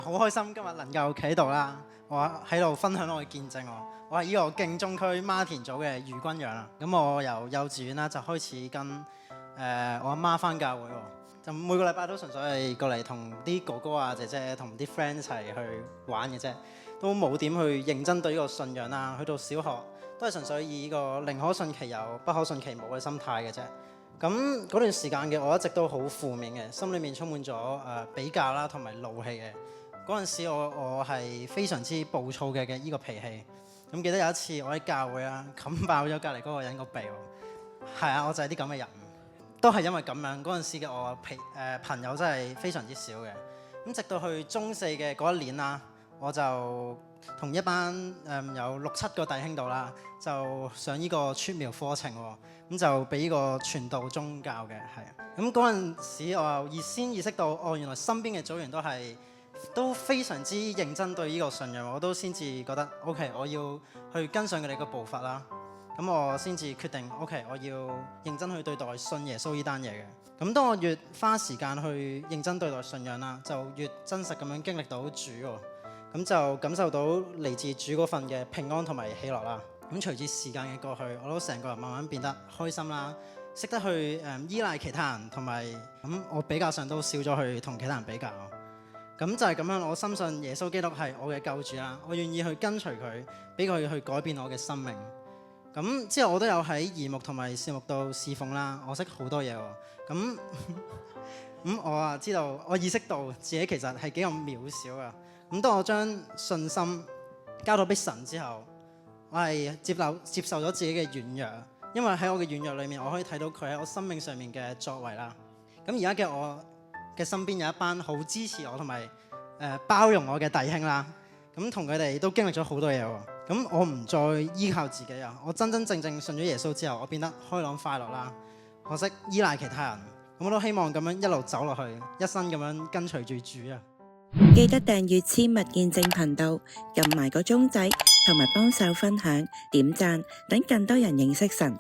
好開心今日能夠企喺度啦，我喺度分享我嘅見證。我係呢個勁中區孖田組嘅余君陽啦。咁我由幼稚園啦就開始跟我阿媽返教會喎，就每個禮拜都純粹係過嚟同啲哥哥啊姐姐同啲 friend 一齊去玩嘅啫，都冇點去認真對呢個信仰啦。去到小學都係純粹以呢個寧可信其有不可信其無嘅心態嘅啫。咁嗰段時間嘅我一直都好負面嘅，心裏面充滿咗比較啦同埋怒氣嘅。嗰陣時我係非常之暴躁嘅呢個脾氣。咁記得有一次我喺教會啊，冚爆咗隔離嗰個人個鼻喎。係啊，我就係啲咁嘅人。都係因為咁樣，嗰陣時嘅我朋友真係非常之少嘅。咁直到去中四嘅嗰一年啦，我就同一班有6-7個弟兄度啦，就上呢個出苗課程喎。咁就俾呢個傳道宗教嘅，係。咁嗰陣時我又先意識到，原來身邊嘅組員都非常之認真對呢個信仰，我都先至覺得 OK， 我要去跟上佢哋嘅步伐啦。咁我先至決定 OK， 我要認真去對待信耶穌呢單嘢嘅。咁當我越花時間去認真對待信仰啦，就越真實咁樣經歷到主喎。咁就感受到嚟自主嗰份嘅平安同埋喜樂啦。咁隨住時間嘅過去，我都成個人慢慢變得開心啦，識得去依賴其他人，同埋咁我比較上都少咗去同其他人比較。咁就係咁樣，我深信耶穌基督係我嘅救主啦，我願意去跟隨佢，俾佢去改變我嘅生命。咁之後我都有喺兒牧同埋少牧度侍奉啦，我識好多嘢喎。咁我知道，我意識到自己其實係幾咁渺小啊。咁當我將信心交到俾神之後，我係接受咗自己嘅軟弱，因為喺我嘅軟弱裏面，我可以睇到佢喺我生命上面嘅作為啦。咁而家嘅我嘅身邊有一班好支持我同埋包容我嘅弟兄啦。咁同佢哋都經歷咗好多嘢喎。咁我唔再依靠自己啊！我真真正正信咗耶穌之後，我變得開朗快樂啦。可惜依賴其他人，咁我都希望咁樣一路走落去，一生咁樣跟隨住主啊！記得訂閱親密見證頻道，撳埋個鐘仔，同埋幫手分享、點讚，等更多人認識神。